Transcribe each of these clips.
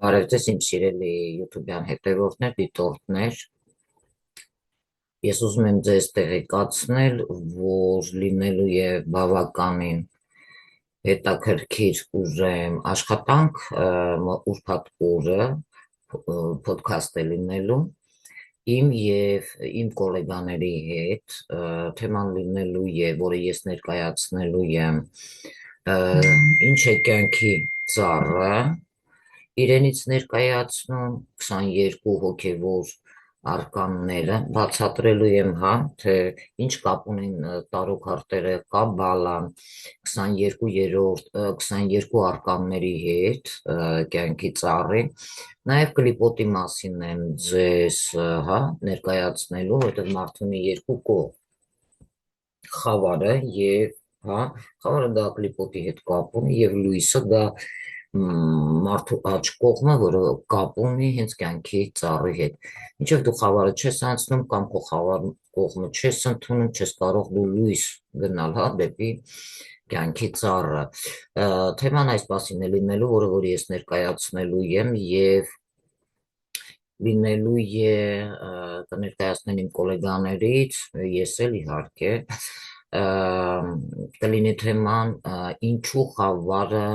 Բարև ձեզ իմ սիրելի YouTube-յան հետևորդներ, դիտորդներ, ես ուզում եմ ձեզ տեղեկացնել, որ լինելու է բավականին հետաքրքիր ուժեմ աշխատանք ուրբաթ օրը podcast է լինելու իմ և իմ գոլեգաների հետ, թեման լինելու է, որը ես ներկայացնելու եմ, ինչ է կյանքի ծառը, իրենից ներկայացնում 22 հոգևոր արկանները, բացատրելու եմ, թե ինչ կապ ունեն տարոքարտերը, կաբալան, 22 արկանների հետ, կյանքի ծառի, նաև կլիպոտի մասին եմ ձեզ ներկայացնելու, որտեղ մարդու ունի երկու կողմ, խավարը և խավարը դա կլիպոտի հետ կապ ունի և լույսը դա մարդու աջ կողմը, որը կապ ունի հենց կյանքի ծառի հետ։ Մինչև դու խավարը չես անցնում կամ քո խավար կողմը չես ընդունում, չես կարող դու լույս գնալ դեպի կյանքի ծառը։ Թեման այս մասին է լինելու, որը որ ես ներկայացնելու եմ և լինելու է կներկայացնեմ իմ գոլեգաներից, ես էլ իհարկե, կլինի թեման ինչու խավարը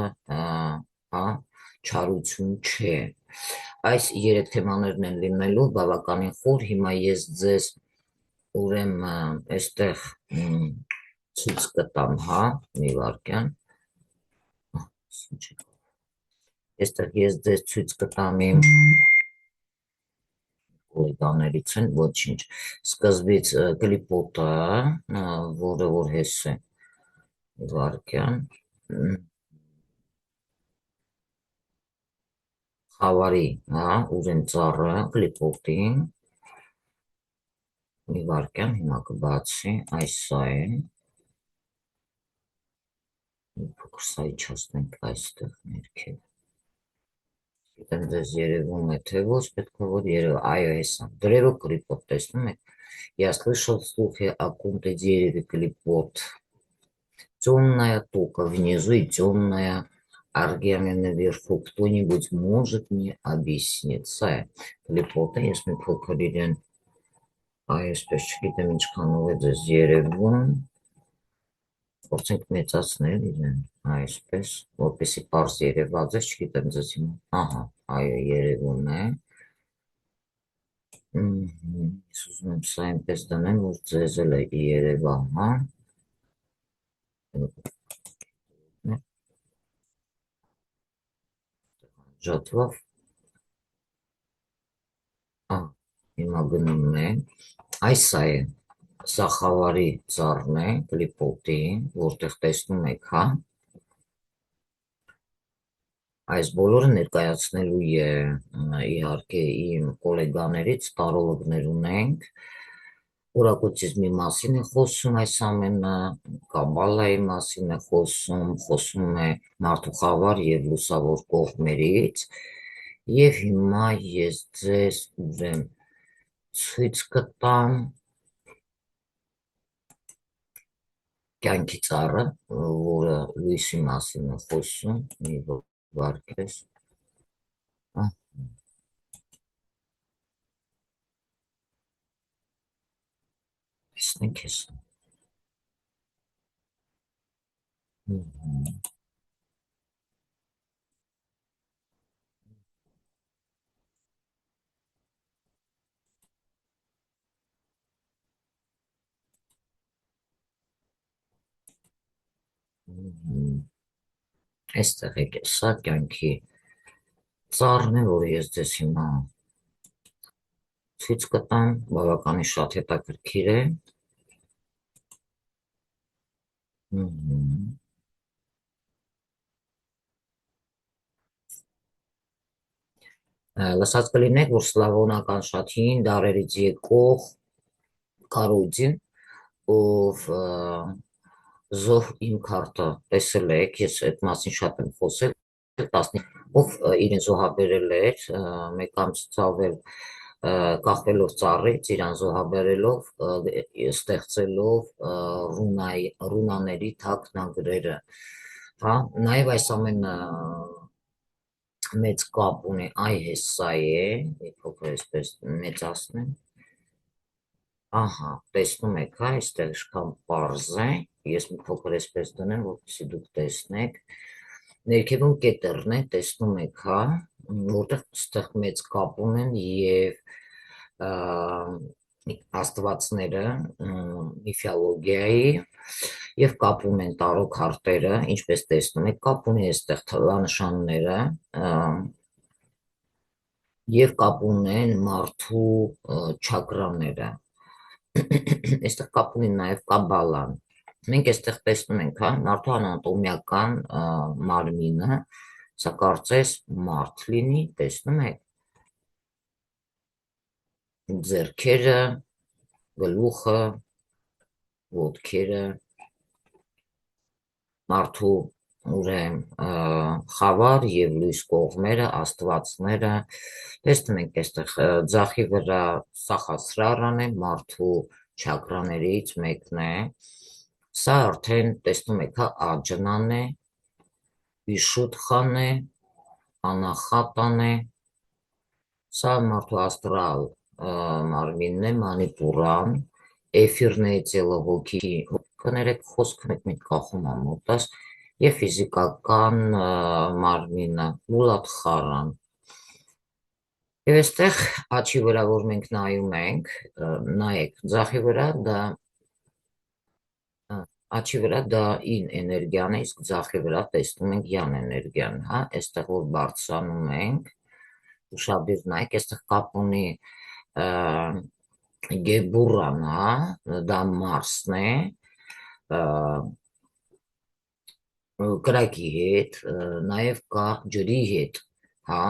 չարություն չէ։ Այս երեք թեմաներն են լինելու բավականին խոր, հիմա ես ձեզ ուրեմն այստեղ ցույց կտամ, մի վարքյան, այստեղ ես ձեզ ցույց կտամ իմ գոլեգաներից են, ոչինչ, սկզբից կլիպոտը, որը որ հես է, մի վարքյան, խավարի, ուրեմ ծառը, կլիպոտին, մի վարքյան, հիմա կբացի, այս սա է, մի փոքր սա իջացնենք այստեղ ներքև, գիտեմ ձեզ երևում է, թե ոչ պետք է որ երևը, այո հեսա, դրերով կլիպոտ տեսնում եք, я слышал слухи о ком-то дереве клепот, темная тока внизу и темная аргия наверху, кто-нибудь может мне объяснить, սա է, կլիպոտը, ես մի փոքր իրեն, այսպես չգիտեմ ինչքանով է ձեզ երևում, փորձենք մեծացնել իրեն, այսպես, որպեսի պարզ երևած է, չգիտեմ ձեզ հիմա, այո երևում է, ես ուզում եմ սա այնպես դնեմ, որ ձեզ էլ է երևա, ժատվավ, հիմա գնում է, այս սա է, սա խավարի ծառն է, կլիպոտի, որտեղ տեսնում եք, այս բոլորը ներկայացնելու է իհարկե իմ գոլեգաներից, տարոլոգներ ունենք, օրակուտիզմի մասին է խոսում այս ամենը, կաբալայի մասին է խոսում է մարդու խավար և լուսավոր կողմերից և հիմա ես ձեզ ուզեմ ցույց կտամ կյանքի ծառը, որը լույսի մասին է խոսում, մի վարքես, տեսնենք ես, այստեղ եք սա կյանքի ծառն է, որը ես ձեզ հիմա ցույց կտամ, բավականին շատ հետաքրքիր է, լսած կլինեք, որ սլավոնական շատ հին դարերից եկող Կարոդին, ով զոհ իմ քարտը տեսել եք, ես այդ մասին շատ եմ խոսել, ով իրեն զոհաբերել էր, մեկ ամս ցավել կախվելով ծառից, իրան զոհաբերելով, ստեղծելով ռունաների թաքնագրերը, նաև այս ամենը մեծ կապ ունի, այ հեսա է, փոքր այսպես մեծացնեմ, ահա, տեսնում եք, հա, այստեղ ինչքան պարզ է, ես մի փոքր այսպես դնեմ, որպեսզի դուք տեսնեք, ներքևում կետերն է, տեսնում եք, հա, որտեղ այստեղ մեծ կապ ունեն եւ աստվածները միֆոլոգիայի եւ կապում են տարոք քարտերը, ինչպես տեսնում եք, կապ ունի այստեղ թվանշանները եւ կապ ունեն մարդու չակրաները։ Այստեղ կապ ունի նաեւ կաբալան։ Մենք այստեղ տեսնում ենք, հա, մարդու անատոմիական մարմինը, սա կարծես մարդ լինի, տեսնում եք, ձեռքերը, գլուխը, ոտքերը, մարդու ուրեմն խավար եւ լույս կողմերը, աստվածները, տեսնում ենք այստեղ ձախի վրա սախասրարան է, մարդու չակրաներից մեկն է, սա արդեն տեսնում եք, հա, աջնան է, վիշուդխան է, անախատան է, սա մարդու աստրալ մարմինն է, մանիպուրան, էֆիրն է ծելահոգի, կներեք խոսքը մեկ կախում ամոտաս, և ֆիզիկական մարմինը, մուլատխարան, և այստեղ աչի վրա, որ մենք նայում ենք, նայեք, ձախի վրա դա աչի վրա դա ին էներգիան է, իսկ ձախի վրա տեսնում ենք յան էներգիան, հա, այստեղ որ բարձրանում ենք, ուշադիր նայեք, այստեղ կապ ունի Գեբուրան, հա, դա Մարսն է, կրակի հետ, նաև կա ջրի հետ, հա,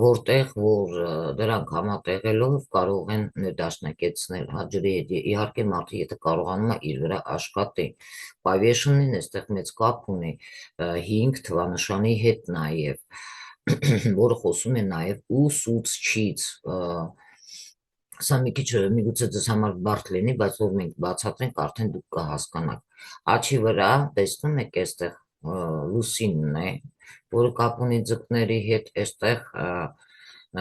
որտեղ որ դրանք համատեղելով կարող են ներդաշնակեցնել, հա, ջրի հետ, իհարկե մարդը եթե կարողանում է իր վրա աշխատի, պավեշնին այստեղ մեծ կապ ունի 5 թվանշանի հետ նաև, որը խոսում է նաև ուսուցչից, սա մի քիչ միգուցե ձեզ համար բարդ լինի, բայց որ մենք բացատրենք, արդեն դուք կհասկանաք։ Աչի վրա տեսնում եք այստեղ լուսինն է, որը կապ ունի ձկների հետ, այստեղ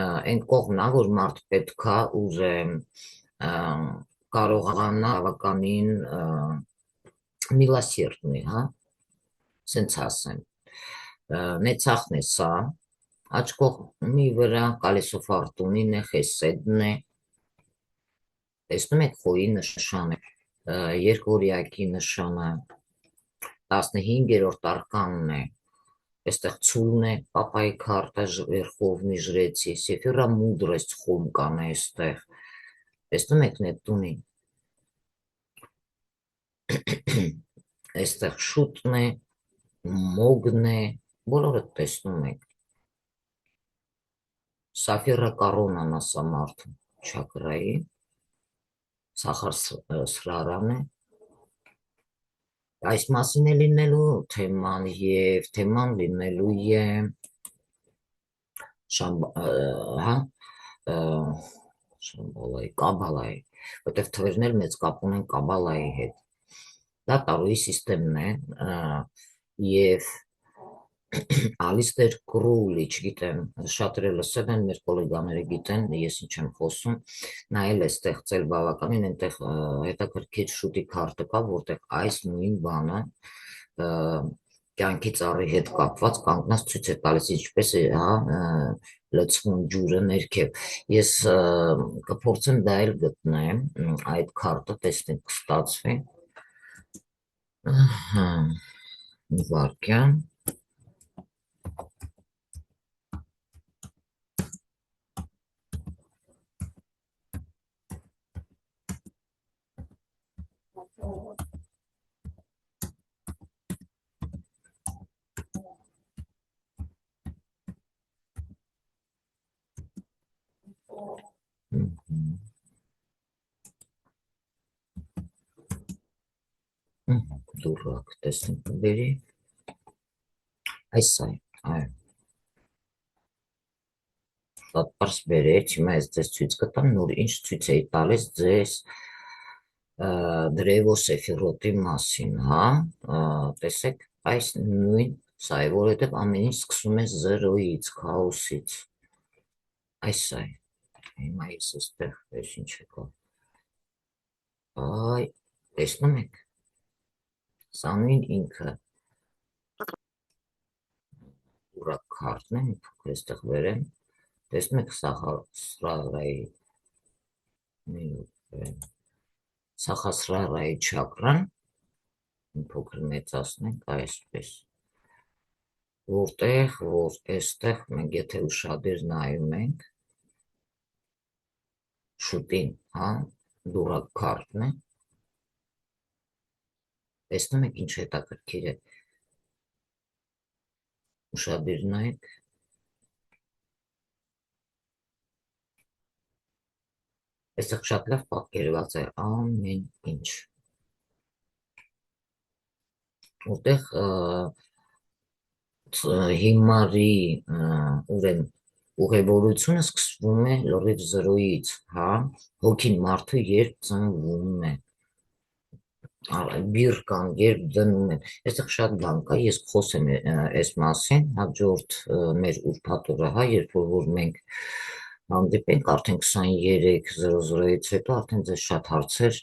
այն կողմն է, որ մարդ պետքա ուզեմ կարողանա բավականին միլասերդնի, հա, սենց ասեմ։ Նեցախն է սա, աչ կողմի վրա կալեսո ֆորտունին է, խեսեդն է, տեսնում եք խոյի նշանը, երկորյակի նշանը, 15-րդ արկանն է, այստեղ ցուլն է, պապայի քարտը, վերխովնի ժրեցի, սեֆիրա մուդրեստ խոմկան է այստեղ, տեսնում եք Նեպտունին, այստեղ շուտն է, մոգն է, բոլորը տեսնում եք, սաֆիրա կարոնան ասա մարդու չակրայի, սախար սրարան է, այս մասին է լինելու թեման և թեման լինելու է շամբալայի, կաբալայի, որտև թվերներ մեծ կապ ունեն կաբալայի հետ, դա տարոյի սիստեմն է և Ալիստեր Կրոուլի, չգիտեմ, շատերը լսել են, մեր կոլեգաները գիտեն, ես ինչ եմ խոսում, նա էլ է ստեղծել բավականին, այնտեղ հետաքրքիր շուտի քարտը կա, որտեղ այս նույն բանը կյանքի ծառի հետ կապված կանգնած ցույց է տալիս, ինչպես է լցվում ջուրը ներքև։ Ես կփորձեմ դա էլ գտնեմ, այդ քարտը, տեսնենք կստացվի։ Մի վարքյան։ Դուրակ, տեսնենք բերի, այս է, այ, շատ պարս բերեց, հիմա ես ձեզ ցույց կտամ, նոր ինչ ցույց էի տալիս ձեզ դրևո սեֆիրոտի մասին, հա, տեսեք, այս նույն Սա է, որովհետև ամեն ինչ սկսում է 0-ից, քաոսից։ Այս է։ Հիմա ես այստեղ ես ինչ եկա։ Այ, տեսնում եք։ Սա նույն ինքը ուրակ քարտն է, մի փոքր այստեղ վերեմ։ Տեսնում եք Սախասրարայի չակրան, մի փոքր մեծացնենք այսպես, որտեղ, որ այստեղ մենք եթե ուշադիր նայում ենք, շուտին, հա, դուրակ քարտն է, տեսնում եք ինչ հետաքրքիր է, ուշադիր նայեք, այստեղ շատ լավ պատկերված է ամեն ինչ, որտեղ հիմարի ուրեմն ուղևորությունը սկսվում է լրիվ 0-ից, հա, հոգին մարդու երբ ծնվում է, բիր կան, երբ դնում են, այստեղ շատ բան կա, ես խոսեմ այս մասին, հաջորդ մեր ուրբաթ օրը, հա, երբ որ մենք հանդիպենք արդեն 23:00-ից հետո արդեն ձեզ շատ հարցեր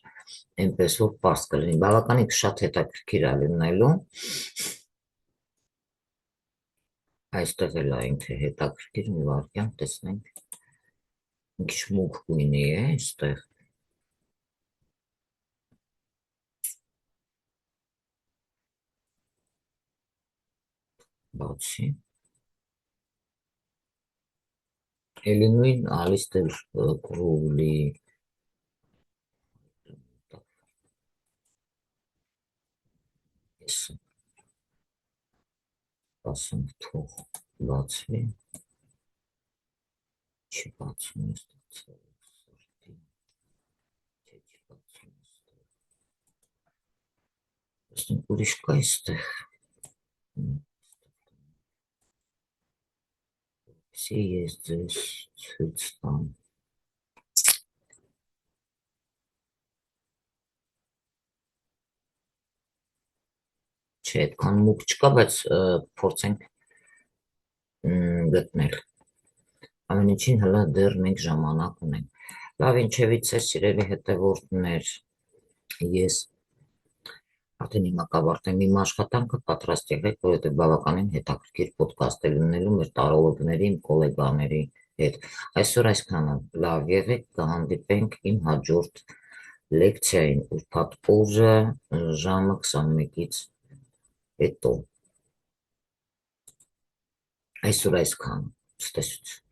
այնպես որ պարզ կլինի, բավականին շատ հետաքրքիր է լինելու, այստեղ էլ է ինքը հետաքրքիր, մի վարքյան տեսնենք, մի քիչ մուգ գույնի է այստեղ, բացի, էլի նույն Ալիստեր Կրոուլի ասենք թող բացվի, չի բացում այստեղ, ուրիշ կա այստեղ, ես ձեզ ցույց տամ, չէ, այդքան մուգ չկա, բայց փորձենք գտնել, ամեն ինչին հլա դեռ մենք ժամանակ ունենք, լավ ինչևիցե սիրելի հետևորդներ, ես արդեն հիմա կավարտեմ իմ աշխատանքը, պատրաստ եղեք, որովհետև բավականին հետաքրքիր ոդկաստ է լինելու մեր տարողների, իմ գոլեգաների հետ, այսօր այսքանը, լավ եղեք, կհանդիպենք իմ հաջորդ լեկցիային, ուրբաթ օրը ժամը 21-ից հետո, այսօր այսքանը, ցտեսություն։